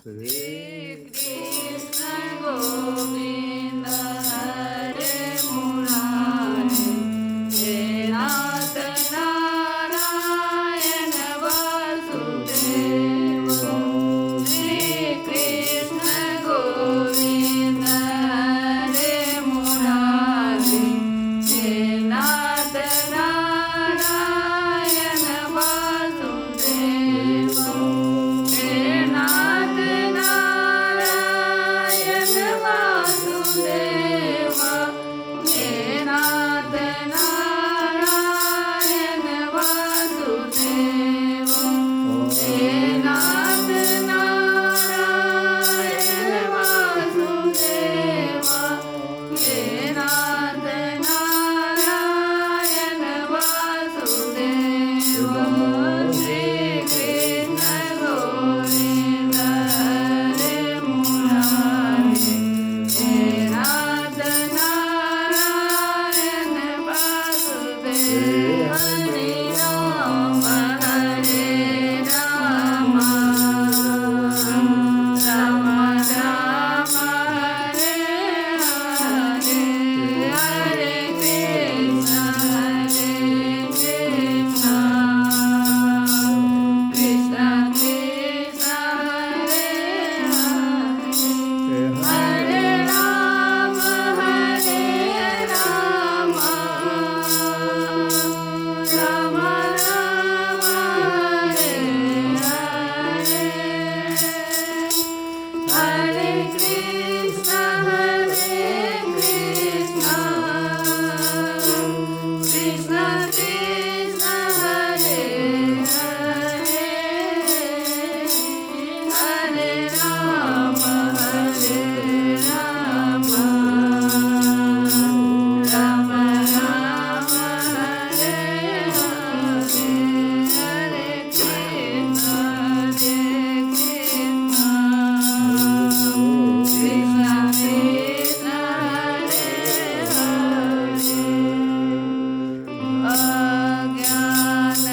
Shri Krishna Govinda Hare Murari He Nath Narayana Vasudeva Shri Krishna Govinda Hare Murari He Nath Narayana Vasudeva He Nath Narayana Vasudeva He Nath Narayana Vasudeva He Nath Narayana Vasudeva He Nath Narayana Vasudeva Shri Krishna Govinda Hare Murari He Nath Narayana Vasudeva Hare Rama Hare Rama Rama Rama Hare Hare Hare Krishna Krishna Krishna Hare Hare Hare Rama Hare Rama Rama Rama Hare Hare Hare Krishna Krishna Krishna Hare Hare Hare Rama Hare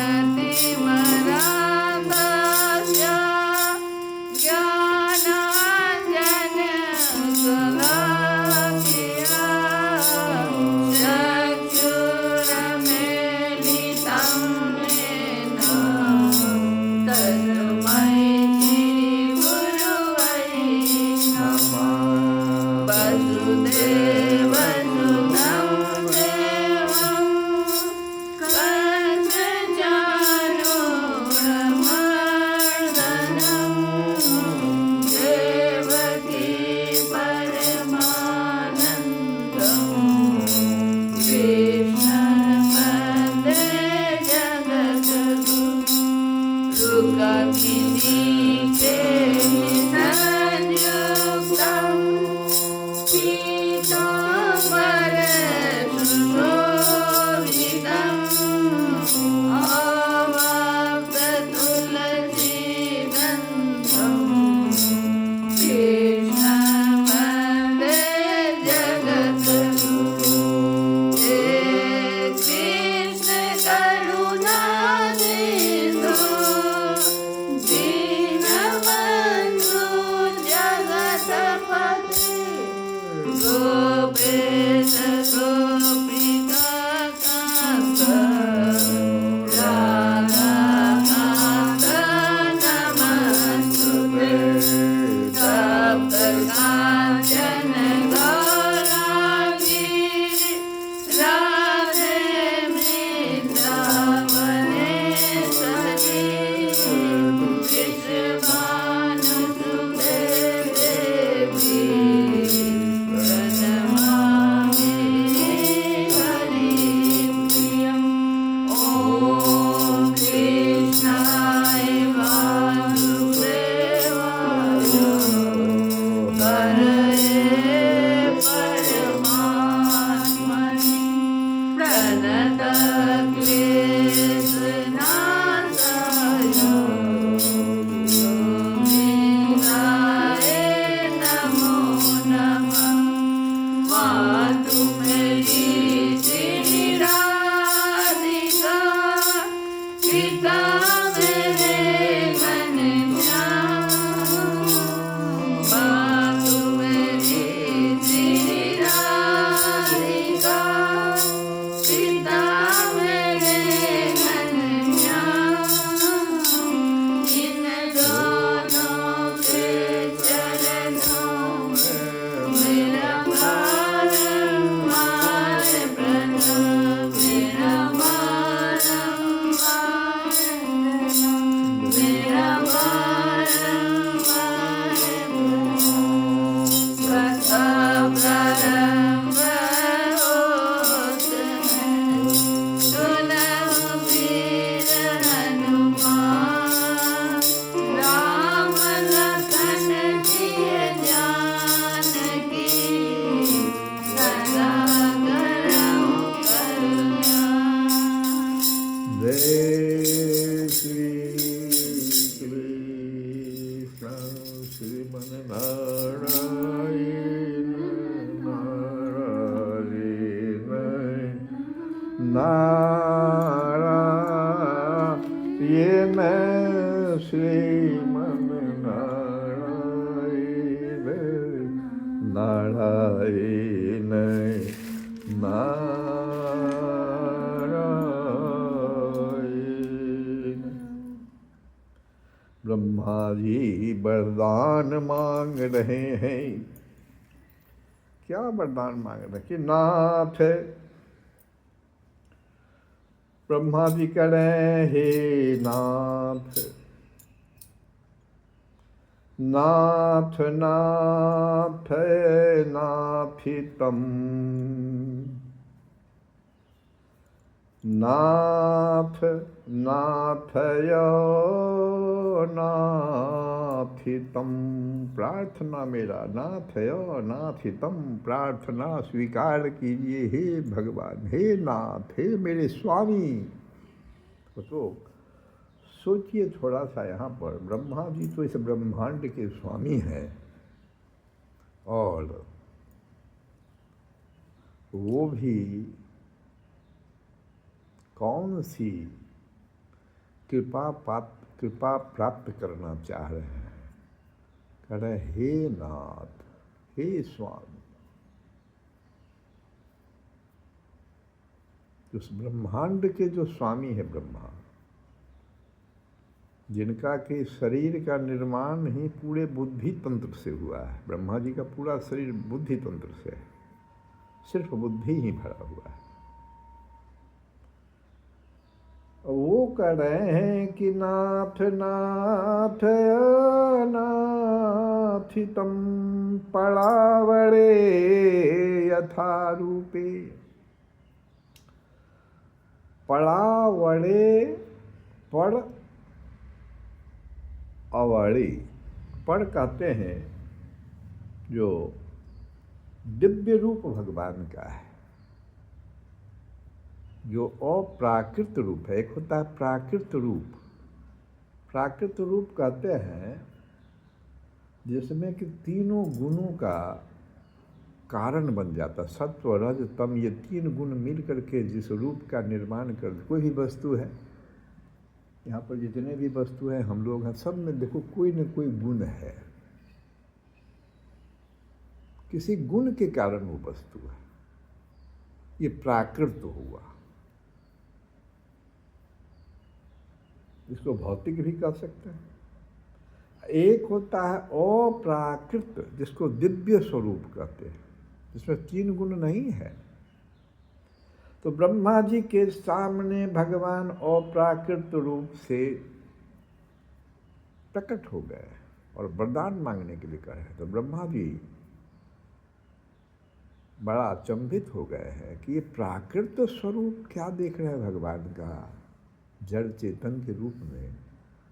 Rama Rama Rama Hare Hare Hare Krishna Krishna Krishna Hare Hare Shriman Narayan Narayan Narayan Shriman Narayan Narayan Narayan. Brahma ji वरदान मांग रहे हैं। क्या वरदान मांग रहे हैं कि नाथ, ब्रह्मा जी कह रहे हैं हे नाथ, नाथ नाथ नाथितम, नाथ नाथयो नाथितम। प्रार्थना मेरा नाथयो नाथितम, प्रार्थना स्वीकार कीजिए हे भगवान, हे नाथ, हे मेरे स्वामी। तो सोचिए थोड़ा सा यहाँ पर, ब्रह्मा जी तो इस ब्रह्मांड के स्वामी हैं और वो भी कौन सी कृपा प्राप्त करना चाह रहे हैं। कह रहे हे नाथ, हे स्वामी। उस ब्रह्मांड के जो स्वामी है ब्रह्मा, जिनका कि शरीर का निर्माण ही पूरे बुद्धि तंत्र से हुआ है। ब्रह्मा जी का पूरा शरीर बुद्धि तंत्र से है, सिर्फ बुद्धि ही भरा हुआ है। वो कह रहे हैं कि नाथ नाथ नाथितम पड़ावड़े यथा रूपे। पड़ावड़े, पड़ अवड़ी, पड़ कहते हैं जो दिव्य रूप भगवान का है, जो अप्राकृत रूप है। एक होता है प्राकृत रूप। प्राकृत रूप कहते हैं जिसमें कि तीनों गुणों का कारण बन जाता। सत्व रज तम, ये तीन गुण मिल करके जिस रूप का निर्माण कर, कोई भी वस्तु है, यहाँ पर जितने भी वस्तु हैं, हम लोग हैं, सब में देखो कोई न कोई गुण है। किसी गुण के कारण वो वस्तु है, ये प्राकृत हुआ। इसको भौतिक भी कह सकते हैं। एक होता है अप्राकृत, जिसको दिव्य स्वरूप कहते हैं, जिसमें तीन गुण नहीं है। तो ब्रह्मा जी के सामने भगवान अप्राकृत रूप से प्रकट हो गए और वरदान मांगने के लिए कहे। तो ब्रह्मा जी बड़ा अचंभित हो गए हैं कि ये प्राकृत स्वरूप क्या देख रहे हैं भगवान का, जड़ चेतन के रूप में,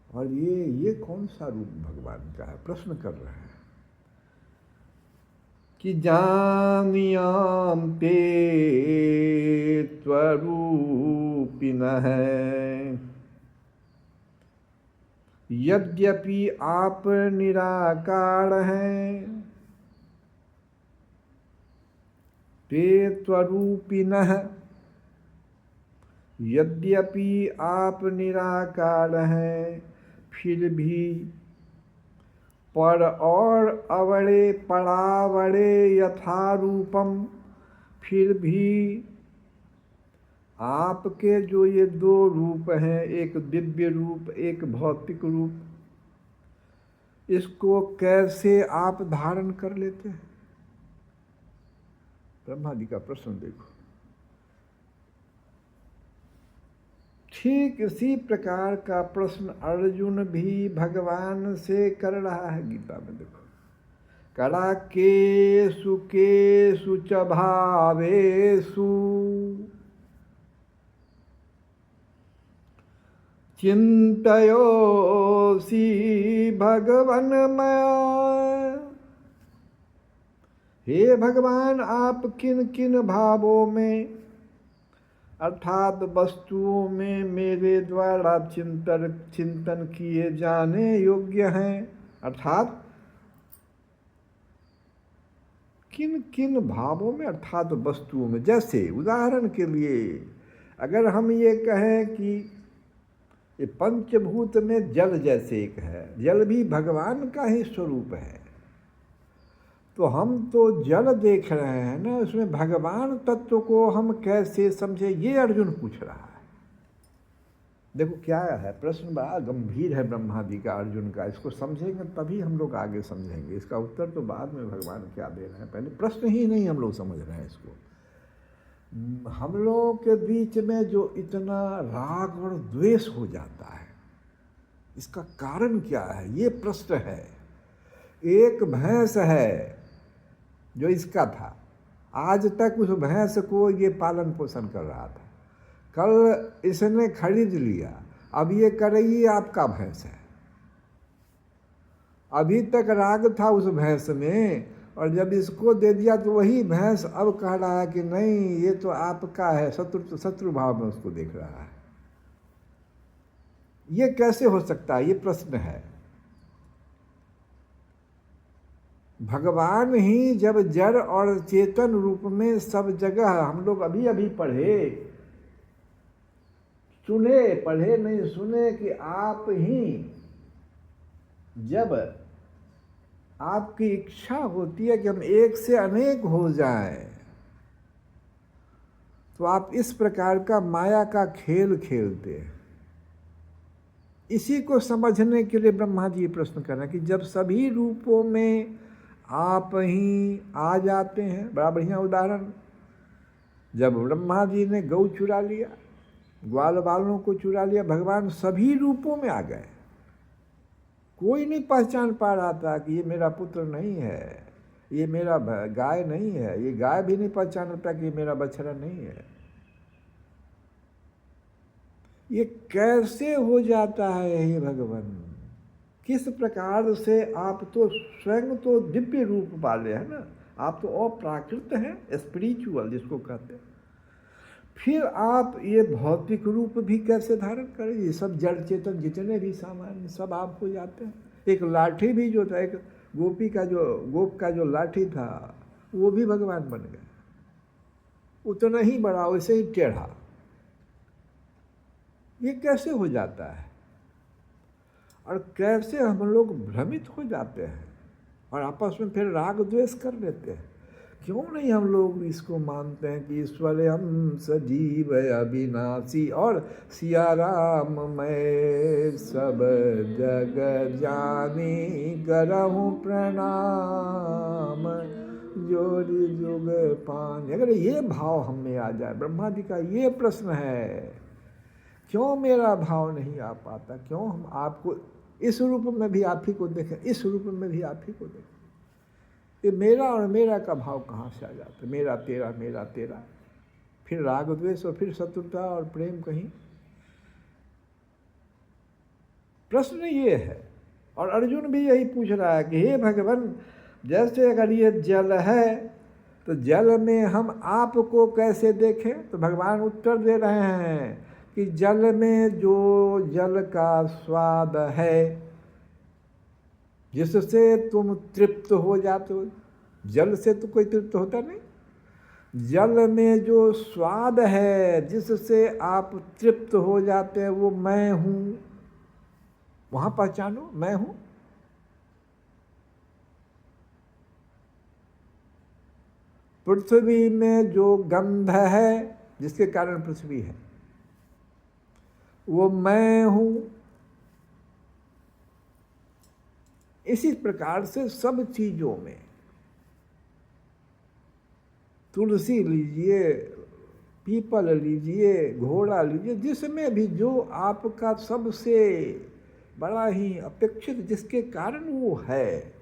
और ये कौन सा रूप भगवान का है। प्रश्न कर रहे हैं कि जानियाम ते त्वरूपिणः, यद्यपि आप निराकार हैं। ते त्वरूपिणः, यद्यपि आप निराकार हैं, फिर भी पर और अवड़े पड़ावड़े यथारूपम, फिर भी आपके जो ये दो रूप हैं, एक दिव्य रूप, एक भौतिक रूप, इसको कैसे आप धारण कर लेते हैं। ब्रह्मा जी का प्रश्न देखो। ठीक इसी प्रकार का प्रश्न अर्जुन भी भगवान से कर रहा है गीता में। देखो, कड़ा केषु केषु च भावेषु चिन्तयोऽसि भगवन् मया। हे भगवान, आप किन किन भावों में अर्थात वस्तुओं में मेरे द्वारा चिंतन किए जाने योग्य हैं। अर्थात किन किन भावों में अर्थात वस्तुओं में। जैसे उदाहरण के लिए अगर हम ये कहें कि ये पंचभूत में जल जैसे एक है, जल भी भगवान का ही स्वरूप है, तो हम तो जल देख रहे हैं ना, उसमें भगवान तत्व को हम कैसे समझे, ये अर्जुन पूछ रहा है। देखो क्या है, प्रश्न बड़ा गंभीर है ब्रह्मा जी का, अर्जुन का। इसको समझेंगे तभी हम लोग आगे समझेंगे। इसका उत्तर तो बाद में भगवान क्या दे रहे हैं, पहले प्रश्न ही नहीं हम लोग समझ रहे हैं इसको। हम लोगों के बीच में जो इतना राग और द्वेष हो जाता है, इसका कारण क्या है, ये प्रश्न है। एक भैंस है जो इसका था, आज तक उस भैंस को ये पालन पोषण कर रहा था, कल इसने खरीद लिया, अब ये कर रही आपका भैंस है। अभी तक राग था उस भैंस में, और जब इसको दे दिया तो वही भैंस अब कह रहा है कि नहीं ये तो आपका है, शत्रु भाव में उसको देख रहा है। ये कैसे हो सकता है, ये प्रश्न है। भगवान ही जब जड़ और चेतन रूप में सब जगह, हम लोग अभी अभी पढ़े नहीं सुने कि आप ही जब आपकी इच्छा होती है कि हम एक से अनेक हो जाएं, तो आप इस प्रकार का माया का खेल खेलते हैं। इसी को समझने के लिए ब्रह्मा जी प्रश्न कर रहे हैं कि जब सभी रूपों में आप ही आ जाते हैं। बड़ा बढ़िया उदाहरण, जब ब्रह्मा जी ने गौ चुरा लिया, ग्वाल बालों को चुरा लिया, भगवान सभी रूपों में आ गए। कोई नहीं पहचान पा रहा था कि ये मेरा पुत्र नहीं है, ये मेरा गाय नहीं है, ये गाय भी नहीं पहचान पाता कि ये मेरा बछड़ा नहीं है। ये कैसे हो जाता है हे भगवान, किस प्रकार से? आप तो स्वयं तो दिव्य रूप वाले हैं ना, आप तो अप्राकृत हैं, स्पिरिचुअल जिसको कहते हैं। फिर आप ये भौतिक रूप भी कैसे धारण करें? ये सब जड़ चेतन जितने भी सामान्य सब आप हो जाते हैं। एक लाठी भी जो था, एक गोप का जो लाठी था, वो भी भगवान बन गए, उतना ही बड़ा वैसे ही टेढ़ा। ये कैसे हो जाता है? और कैसे हम लोग भ्रमित हो जाते हैं और आपस में फिर राग द्वेष कर लेते हैं। क्यों नहीं हम लोग इसको मानते हैं कि ईश्वर हम सजीव अविनाशी और सिया राम मैं सब जग जानी करहूँ प्रणाम जोड़ी जुग पानी। अगर ये भाव हम में आ जाए, ब्रह्मा जी का ये प्रश्न है, क्यों मेरा भाव नहीं आ पाता, क्यों हम आपको इस रूप में भी आप ही को देखें, इस रूप में भी आप ही को देखें। ये मेरा और मेरा का भाव कहाँ से आ जाता है? मेरा तेरा, फिर राग द्वेष और फिर शत्रुता और प्रेम कहीं। प्रश्न ये है, और अर्जुन भी यही पूछ रहा है कि हे भगवान, जैसे अगर ये जल है तो जल में हम आपको कैसे देखें? तो भगवान उत्तर दे रहे हैं कि जल में जो जल का स्वाद है, जिससे तुम तृप्त हो जाते हो। जल से तो कोई तृप्त होता नहीं। जल में जो स्वाद है जिससे आप तृप्त हो जाते हैं, वो मैं हूँ। वहाँ पहचानो, मैं हूँ। पृथ्वी में जो गंध है जिसके कारण पृथ्वी है, वो मैं हूँ। इसी प्रकार से सब चीजों में, तुलसी लीजिए, पीपल लीजिए, घोड़ा लीजिए, जिसमें भी जो आपका सबसे बड़ा ही अपेक्षित जिसके कारण वो है,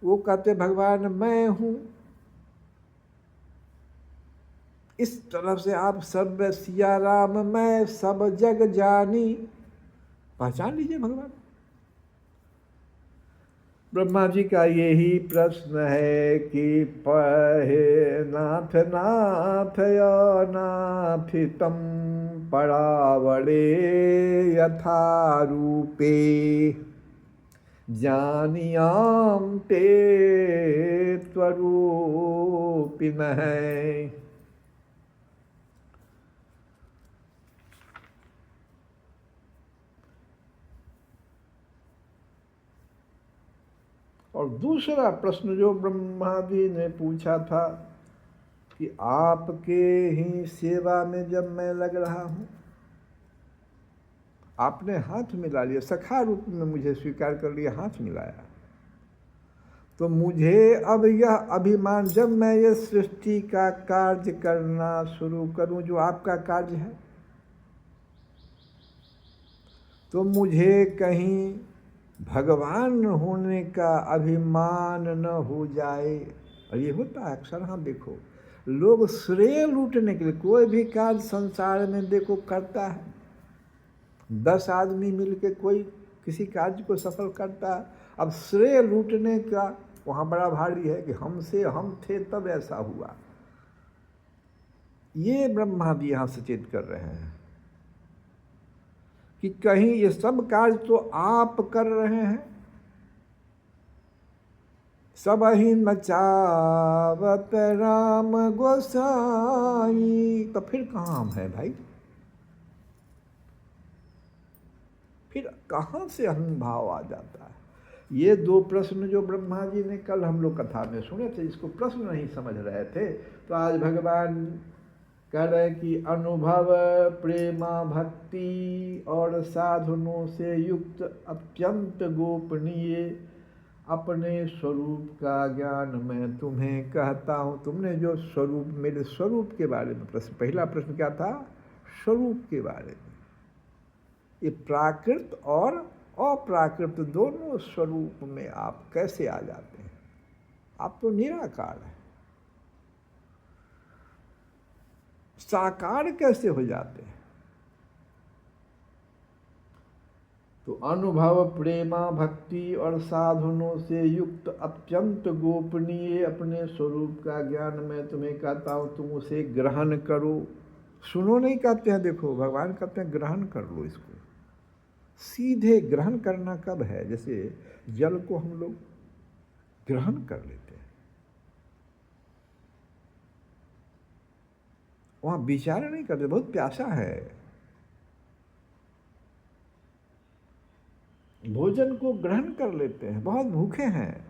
वो कहते भगवान मैं हूँ। इस तरफ से आप सब सिया राम मैं सब जग जानी, पहचान लीजिए भगवान। ब्रह्मा जी का यही प्रश्न है कि पहे नाथ नाथ नाथितम परावड़े यथा रूपे। जानियाम ते त्वरूपिणः। और दूसरा प्रश्न जो ब्रह्मा जी ने पूछा था कि आपके ही सेवा में जब मैं लग रहा हूं, आपने हाथ मिला लिया, सखा रूप में मुझे स्वीकार कर लिया, हाथ मिलाया, तो मुझे अब यह अभिमान, जब मैं ये सृष्टि का कार्य करना शुरू करूं जो आपका कार्य है, तो मुझे कहीं भगवान होने का अभिमान न हो जाए। और ये होता है अक्सर। हाँ देखो, लोग श्रेय लूटने के लिए कोई भी कार्य संसार में देखो करता है, 10 आदमी मिलके कोई किसी कार्य को सफल करता है, अब श्रेय लूटने का वहाँ बड़ा भारी है कि हमसे हम थे तब ऐसा हुआ। ये ब्रह्मा जी यहाँ सचेत कर रहे हैं कि कहीं ये सब कार्य तो आप कर रहे हैं, सब ही मचावत राम गोसाई, तो फिर कहाँ हम हैं भाई? फिर कहाँ से अहंभाव आ जाता है? ये 2 प्रश्न जो ब्रह्मा जी ने कल हम लोग कथा में सुने थे, इसको प्रश्न नहीं समझ रहे थे, तो आज भगवान कह रहे कि अनुभव प्रेमा भक्ति और साधनों से युक्त अत्यंत गोपनीय अपने स्वरूप का ज्ञान मैं तुम्हें कहता हूँ। तुमने जो स्वरूप, मेरे स्वरूप के बारे में प्रश्न, पहला प्रश्न क्या था? स्वरूप के बारे में। ये प्राकृत और अप्राकृत दोनों स्वरूप में आप कैसे आ जाते हैं? आप तो निराकार हैं, साकार कैसे हो जाते हैं? तो अनुभव प्रेमा भक्ति और साधनों से युक्त अत्यंत गोपनीय अपने स्वरूप का ज्ञान मैं तुम्हें कहता हूँ, तुम उसे ग्रहण करो। सुनो नहीं कहते हैं, देखो भगवान कहते हैं ग्रहण कर लो इसको। सीधे ग्रहण करना कब है? जैसे जल को हम लोग ग्रहण कर लेते हैं, वहां विचार नहीं करते, बहुत प्यासा है, भोजन को ग्रहण कर लेते हैं, बहुत भूखे हैं।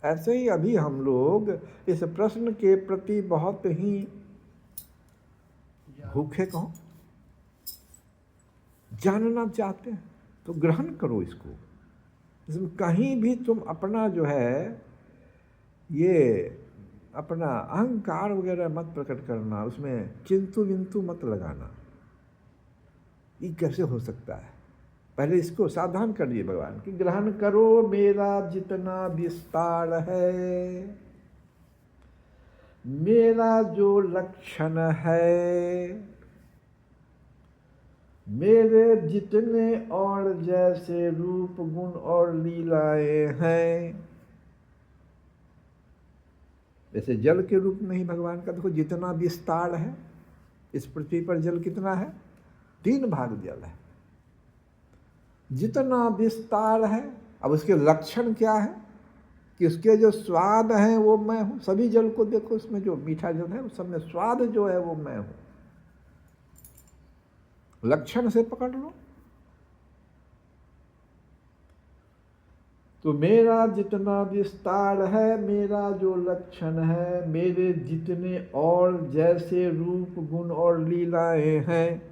ऐसे ही अभी हम लोग इस प्रश्न के प्रति बहुत ही भूखे कहो, जानना चाहते हैं, तो ग्रहण करो इसको। इसमें कहीं भी तुम अपना जो है ये अपना अहंकार वगैरह मत प्रकट करना, उसमें किंतु विंतु मत लगाना। ये कैसे हो सकता है? पहले इसको सावधान कर दिए भगवान कि ग्रहण करो मेरा जितना विस्तार है, मेरा जो लक्षण है, मेरे जितने और जैसे रूप गुण और लीलाएं हैं। जैसे जल के रूप में ही भगवान का देखो जितना विस्तार है, इस पृथ्वी पर जल कितना है? 3 भाग जल है, जितना विस्तार है। अब उसके लक्षण क्या है कि उसके जो स्वाद हैं वो मैं हूँ। सभी जल को देखो, उसमें जो मीठा जल है उस सब में स्वाद जो है वो मैं हूँ। लक्षण से पकड़ लो। तो मेरा जितना विस्तार है, मेरा जो लक्षण है, मेरे जितने और जैसे रूप गुण और लीलाएं हैं,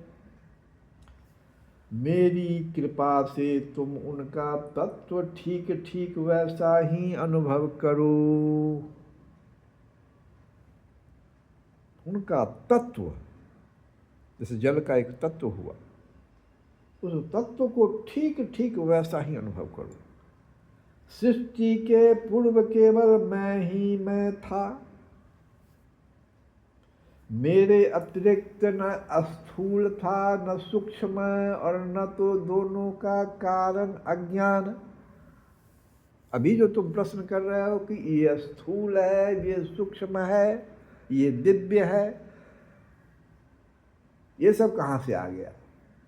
मेरी कृपा से तुम उनका तत्व ठीक ठीक वैसा ही अनुभव करो। उनका तत्व, जैसे जल का एक तत्व हुआ, उस तत्व को ठीक ठीक वैसा ही अनुभव करो। सृष्टि के पूर्व केवल मैं ही मैं था, मेरे अतिरिक्त न स्थूल था न सूक्ष्म, और न तो दोनों का कारण अज्ञान। अभी जो तुम प्रश्न कर रहे हो कि ये स्थूल है, ये सूक्ष्म है, ये दिव्य है, ये सब कहाँ से आ गया?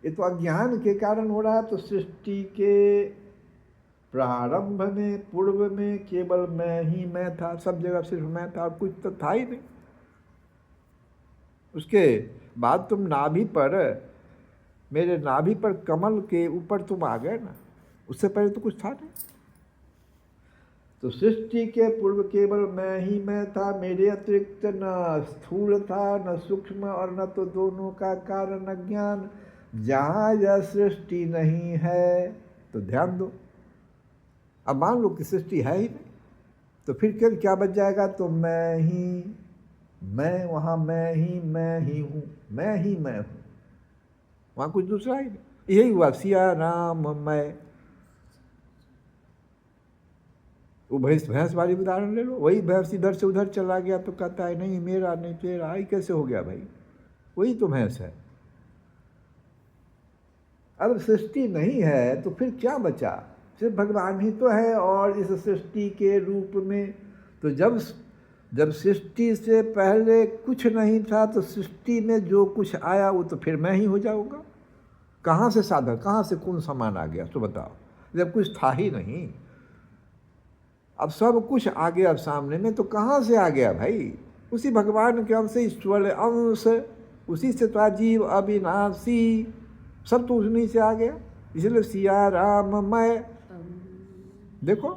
ये तो अज्ञान के कारण हो रहा है। तो सृष्टि के प्रारंभ में पूर्व में केवल मैं ही मैं था, सब जगह सिर्फ मैं था और कुछ तो था ही नहीं। उसके बाद तुम नाभि पर, मेरे नाभि पर कमल के ऊपर तुम आ गए ना, उससे पहले तो कुछ था नहीं। तो सृष्टि के पूर्व केवल मैं ही मैं था, मेरे अतिरिक्त न स्थूल था न सूक्ष्म और न तो दोनों का कारण अज्ञान। जहाँ यह सृष्टि नहीं है तो ध्यान दो, अब मान लो कि सृष्टि है ही नहीं, तो फिर क्या बच जाएगा? तो मैं ही मैं, वहाँ मैं ही हूँ, मैं ही मैं हूँ, वहाँ कुछ दूसरा ही नहीं। यही हुआ सिया राम मैं। वो भैंस वाली उदाहरण ले लो, वही भैंस इधर से उधर चला गया तो कहता है नहीं मेरा नहीं तेरा, ही कैसे हो गया भाई? वही तो भैंस है। अब सृष्टि नहीं है तो फिर क्या बचा? सिर्फ भगवान ही तो है। और इस सृष्टि के रूप में तो जब सृष्टि से पहले कुछ नहीं था तो सृष्टि में जो कुछ आया वो तो फिर मैं ही हो जाऊंगा। कहाँ से साधन, कहाँ से कौन सामान आ गया तो बताओ? जब कुछ था ही नहीं, अब सब कुछ आ गया सामने में तो कहाँ से आ गया भाई? उसी भगवान के अंश, ईश्वर अंश, उसी से तो जीव अविनाशी, सब तो उन्हीं से आ गया। इसलिए सिया राम मैं। देखो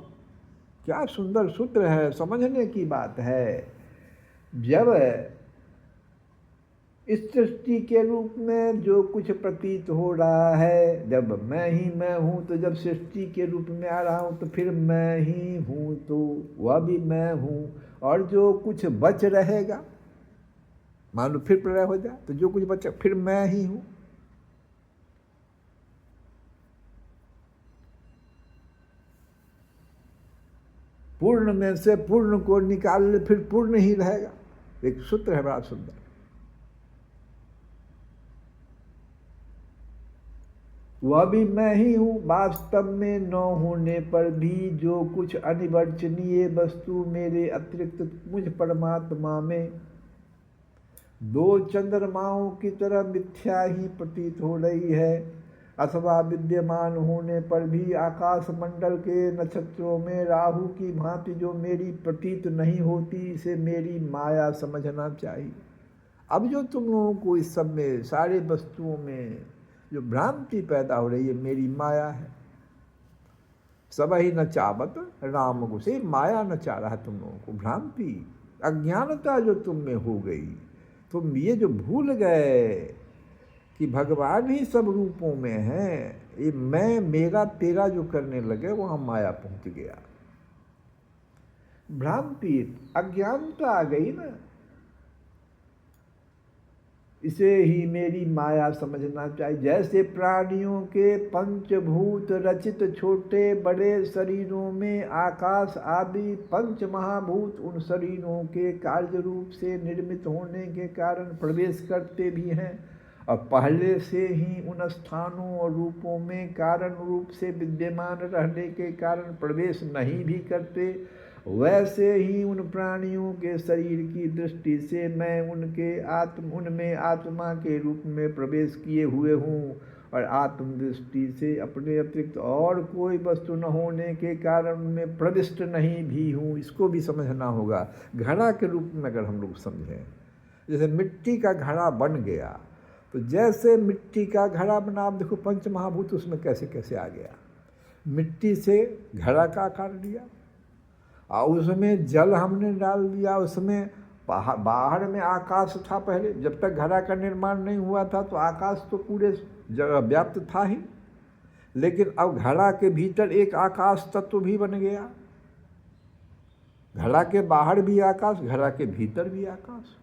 क्या सुंदर सूत्र है, समझने की बात है। जब इस सृष्टि के रूप में जो कुछ प्रतीत हो रहा है, जब मैं ही मैं हूँ, तो जब सृष्टि के रूप में आ रहा हूँ तो फिर मैं ही हूँ, तो वह भी मैं हूँ। और जो कुछ बच रहेगा, मान लो फिर प्रलय हो जाए तो जो कुछ बचा फिर मैं ही हूँ। पूर्ण में से पूर्ण को निकाल ले फिर पूर्ण ही रहेगा। एक सूत्र है बड़ा सुंदर। वह भी मैं ही हूँ, वास्तव में न होने पर भी जो कुछ अनिवर्चनीय वस्तु मेरे अतिरिक्त मुझ परमात्मा में दो चंद्रमाओं की तरह मिथ्या ही प्रतीत हो रही है, अथवा विद्यमान होने पर भी आकाश मंडल के नक्षत्रों में राहु की भांति जो मेरी प्रतीत नहीं होती, इसे मेरी माया समझना चाहिए। अब जो तुम लोगों को इस सब में सारे वस्तुओं में जो भ्रांति पैदा हो रही है, मेरी माया है। सब ही नचावत राम को, से माया नचा रहा है तुम लोगों को, भ्रांति अज्ञानता जो तुम में हो गई। तुम ये जो भूल गए कि भगवान ही सब रूपों में है, ये मैं मेरा तेरा जो करने लगे वहाँ माया पहुँच गया। भ्रांति अज्ञानता आ गई ना, इसे ही मेरी माया समझना चाहिए। जैसे प्राणियों के पंचभूत रचित छोटे बड़े शरीरों में आकाश आदि पंच महाभूत उन शरीरों के कार्य रूप से निर्मित होने के कारण प्रवेश करते भी हैं, और पहले से ही उन स्थानों और रूपों में कारण रूप से विद्यमान रहने के कारण प्रवेश नहीं भी करते, वैसे ही उन प्राणियों के शरीर की दृष्टि से मैं उनमें आत्मा के रूप में प्रवेश किए हुए हूँ, और आत्म दृष्टि से अपने अतिरिक्त और कोई वस्तु न होने के कारण उनमें प्रविष्ट नहीं भी हूँ। इसको भी समझना होगा। घड़ा के रूप में अगर हम लोग समझें, जैसे मिट्टी का घड़ा बन गया, तो जैसे मिट्टी का घड़ा बना, आप देखो पंच महाभूत उसमें कैसे कैसे आ गया। मिट्टी से घड़ा का आकार लिया, और उसमें जल हमने डाल दिया, उसमें बाहर में आकाश था। पहले जब तक घड़ा का निर्माण नहीं हुआ था तो आकाश तो पूरे जगह व्याप्त था ही, लेकिन अब घड़ा के भीतर एक आकाश तत्व भी बन गया। घड़ा के बाहर भी आकाश, घड़ा के भीतर भी आकाश।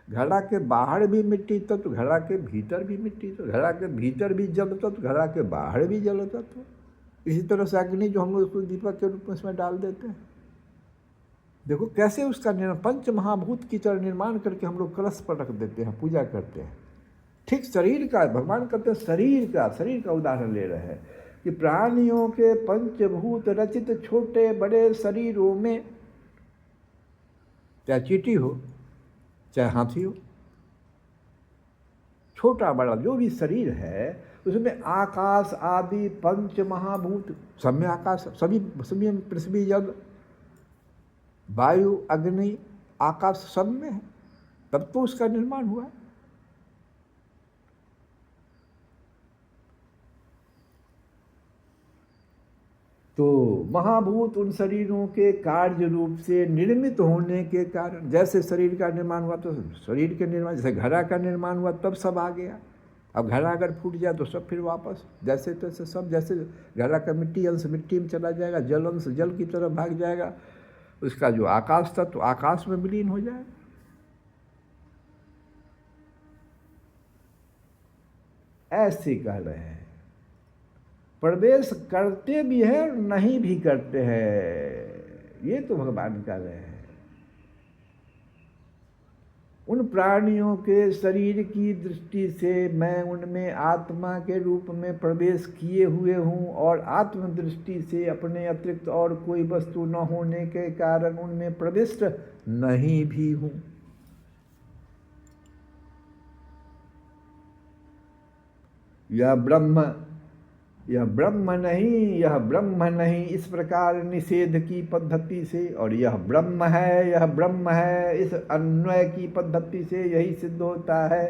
घड़ा के बाहर भी मिट्टी तत्व, घड़ा के भीतर भी मिट्टी तत्व। घड़ा के भीतर भी जल तत्व, घड़ा के बाहर भी जल तत्व। इसी तरह से अग्नि जो हम लोग उसको दीपक के रूप में इसमें डाल देते हैं, देखो कैसे उसका पंच महाभूत की तरह निर्माण करके हम लोग कलश पर रख देते हैं, पूजा करते हैं। ठीक शरीर का भगवान कहते हैं, शरीर का उदाहरण ले रहे हैं कि प्राणियों के पंचभूत रचित छोटे बड़े शरीरों में, चाहे चींटी हो चाहे हाथी हो, छोटा बड़ा जो भी शरीर है, उसमें आकाश आदि पंच महाभूत, सब में आकाश, सभी सभी पृथ्वी जल वायु अग्नि आकाश सब में है, तब तो उसका निर्माण हुआ। तो महाभूत उन शरीरों के कार्य रूप से निर्मित होने के कारण, जैसे शरीर का निर्माण हुआ तो शरीर के निर्माण, जैसे घड़ा का निर्माण हुआ तब सब आ गया। अब घड़ा अगर फूट जाए तो सब फिर वापस जैसे तैसे सब, जैसे घड़ा का मिट्टी अंश मिट्टी में चला जाएगा, जल अंश जल की तरफ भाग जाएगा, उसका जो आकाश था तो आकाश में विलीन हो जाएगा। ऐसे कह रहे हैं, प्रवेश करते भी हैं और नहीं भी करते हैं, ये तो भगवान कह रहे हैं। उन प्राणियों के शरीर की दृष्टि से मैं उनमें आत्मा के रूप में प्रवेश किए हुए हूँ, और आत्म दृष्टि से अपने अतिरिक्त और कोई वस्तु न होने के कारण उनमें प्रविष्ट नहीं भी हूँ। यह ब्रह्म नहीं, यह ब्रह्म नहीं, इस प्रकार निषेध की पद्धति से, और यह ब्रह्म है, यह ब्रह्म है, इस अन्वय की पद्धति से यही सिद्ध होता है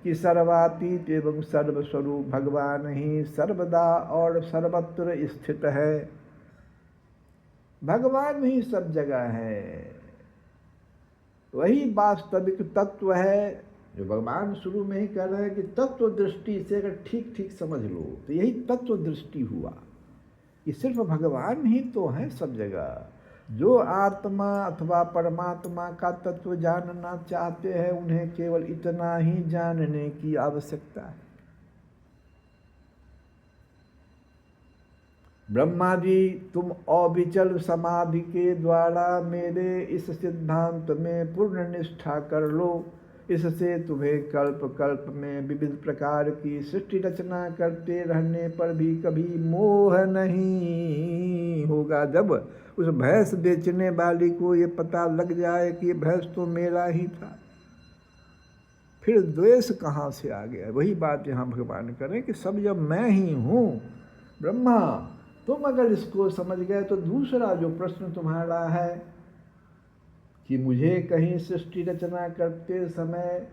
कि सर्वातीत एवं सर्वस्वरूप भगवान ही सर्वदा और सर्वत्र स्थित है। भगवान ही सब जगह है, वही वास्तविक तत्व है, जो भगवान शुरू में ही कह रहे हैं कि तत्व दृष्टि से अगर ठीक ठीक समझ लो तो यही तत्व दृष्टि हुआ कि सिर्फ भगवान ही तो है सब जगह। जो आत्मा अथवा परमात्मा का तत्व जानना चाहते हैं उन्हें केवल इतना ही जानने की आवश्यकता है। ब्रह्मा जी, तुम अविचल समाधि के द्वारा मेरे इस सिद्धांत में पूर्ण निष्ठा कर लो, इससे तुम्हें कल्प कल्प में विविध प्रकार की सृष्टि रचना करते रहने पर भी कभी मोह नहीं होगा। जब उस भैंस बेचने वाली को ये पता लग जाए कि ये भैंस तो मेरा ही था, फिर द्वेष कहाँ से आ गया। वही बात यहाँ भगवान करें कि सब जब मैं ही हूँ। ब्रह्मा, तुम अगर इसको समझ गए तो दूसरा जो प्रश्न तुम्हारा है कि मुझे कहीं सृष्टि रचना करते समय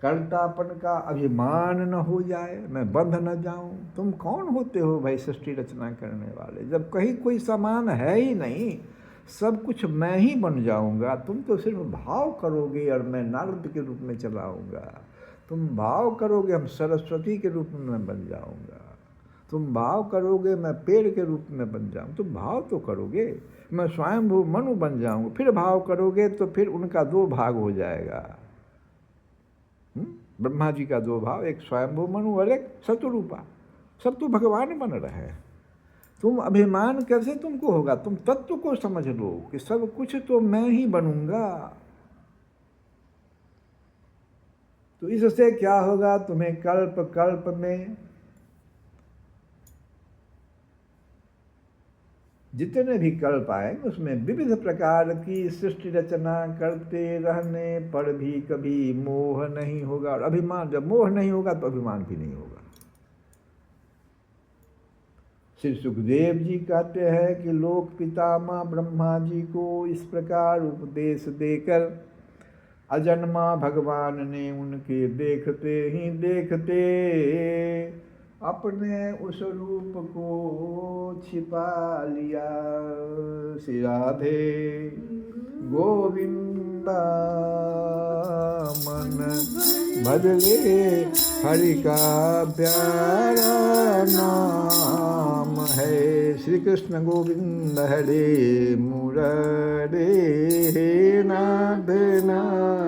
कर्तापन का अभिमान न हो जाए, मैं बंध न जाऊं। तुम कौन होते हो भाई सृष्टि रचना करने वाले, जब कहीं कोई सामान है ही नहीं, सब कुछ मैं ही बन जाऊंगा। तुम तो सिर्फ भाव करोगे और मैं नारद के रूप में चलाऊंगा। तुम भाव करोगे हम सरस्वती के रूप में मैं बन जाऊंगा। तुम भाव करोगे मैं पेड़ के रूप में बन जाऊँ। तुम भाव तो करोगे, मैं स्वयंभू मनु बन जाऊँगा। फिर भाव करोगे तो फिर उनका दो भाग हो जाएगा। ब्रह्मा जी का दो भाव, एक स्वयंभू मनु और एक शत्रुरूपा। सब तो भगवान बन रहे हैं। तुम अभिमान कैसे तुमको होगा? तुम तत्व को समझ लो कि सब कुछ तो मैं ही बनूंगा। तो इससे क्या होगा? तुम्हें कल्प कल्प में जितने भी कल्प आएंगे उसमें विविध प्रकार की सृष्टि रचना करते रहने पर भी कभी मोह नहीं होगा। और अभिमान, जब मोह नहीं होगा तो अभिमान भी नहीं होगा। श्री सुखदेव जी कहते हैं कि लोक पितामह ब्रह्मा जी को इस प्रकार उपदेश देकर अजन्मा भगवान ने उनके देखते ही देखते अपने उस रूप को छिपा लिया। श्री राधे गोविंदा मन भजले हरि का प्यारा नाम है। श्री कृष्ण गोविंद हरे मुरारे नाथ नाम।